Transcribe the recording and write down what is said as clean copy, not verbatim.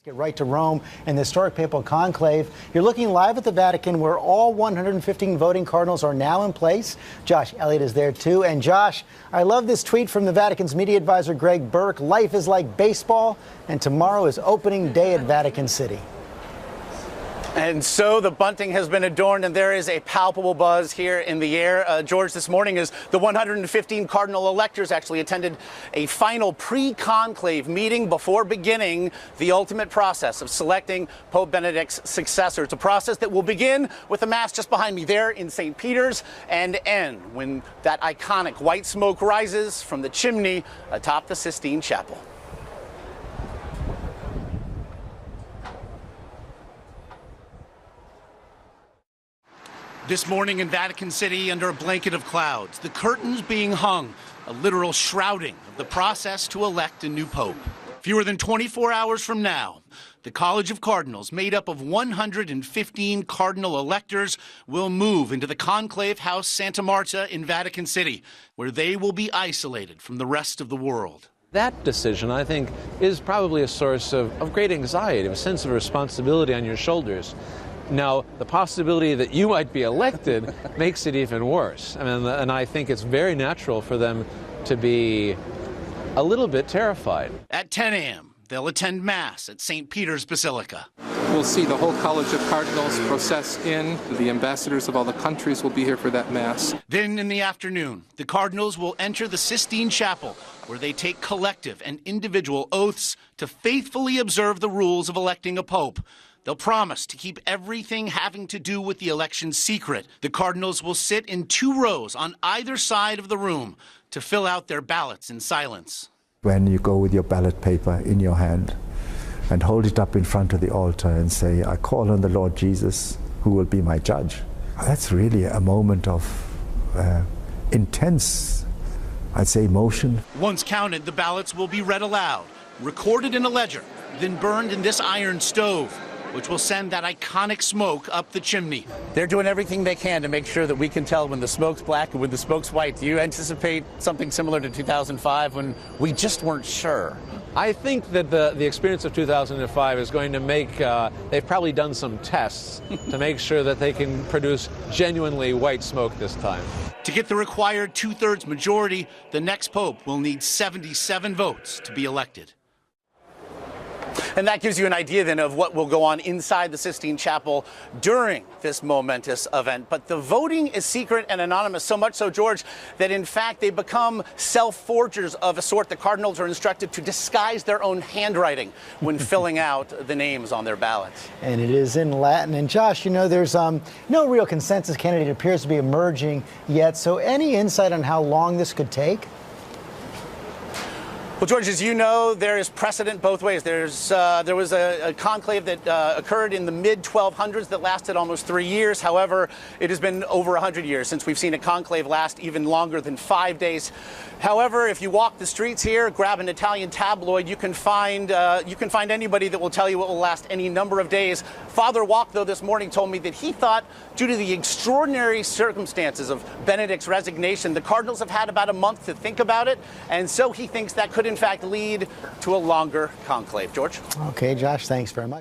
Get right to Rome and the historic Papal Conclave. You're looking live at the Vatican, where all 115 voting cardinals are now in place. Josh Elliott is there, too. And Josh, I love this tweet from the Vatican's media advisor, Greg Burke. Life is like baseball, and tomorrow is opening day at Vatican City. And so the bunting has been adorned, and there is a palpable buzz here in the air. George, this morning as the 115 cardinal electors actually attended a final pre-conclave meeting before beginning the ultimate process of selecting Pope Benedict's successor. It's a process that will begin with the Mass just behind me there in St. Peter's and end when that iconic white smoke rises from the chimney atop the Sistine Chapel. This morning in Vatican City, under a blanket of clouds, the curtains being hung, a literal shrouding of the process to elect a new pope. Fewer than 24 hours from now, the College of Cardinals, made up of 115 cardinal electors, will move into the Conclave House Santa Marta in Vatican City, where they will be isolated from the rest of the world. That decision, I think, is probably a source of great anxiety, of a sense of responsibility on your shoulders. Now, the possibility that you might be elected makes it even worse. I mean, and I think it's very natural for them to be a little bit terrified. At 10 a.m., they'll attend Mass at St. Peter's Basilica. We'll see the whole College of Cardinals process in. The ambassadors of all the countries will be here for that Mass. Then in the afternoon, the cardinals will enter the Sistine Chapel, where they take collective and individual oaths to faithfully observe the rules of electing a pope. They'll promise to keep everything having to do with the election secret. The cardinals will sit in 2 rows on either side of the room to fill out their ballots in silence. When you go with your ballot paper in your hand and hold it up in front of the altar and say, I call on the Lord Jesus, who will be my judge. That's really a moment of intense, I'd say, emotion. Once counted, the ballots will be read aloud, recorded in a ledger, then burned in this iron stove, which will send that iconic smoke up the chimney. They're doing everything they can to make sure that we can tell when the smoke's black and when the smoke's white. Do you anticipate something similar to 2005 when we just weren't sure? I think that the experience of 2005 is going to make, they've probably done some tests to make sure that they can produce genuinely white smoke this time. To get the required 2/3 majority, the next pope will need 77 votes to be elected. And that gives you an idea then of what will go on inside the Sistine Chapel during this momentous event. But the voting is secret and anonymous, so much so, George, that in fact they become self-forgers of a sort. The cardinals are instructed to disguise their own handwriting when filling out the names on their ballots. And it is in Latin. And Josh, you know, there's no real consensus candidate appears to be emerging yet. So any insight on how long this could take? Well, George, as you know, there is precedent both ways. There was a conclave that occurred in the mid-1200s that lasted almost 3 years. However, it has been over 100 years since we've seen a conclave last even longer than 5 days. However, if you walk the streets here, grab an Italian tabloid, you can find anybody that will tell you it will last any number of days. Father Walk, though, this morning told me that he thought, due to the extraordinary circumstances of Benedict's resignation, the cardinals have had about a month to think about it, and so he thinks that could in fact lead to a longer conclave. George? Okay, Josh, thanks very much.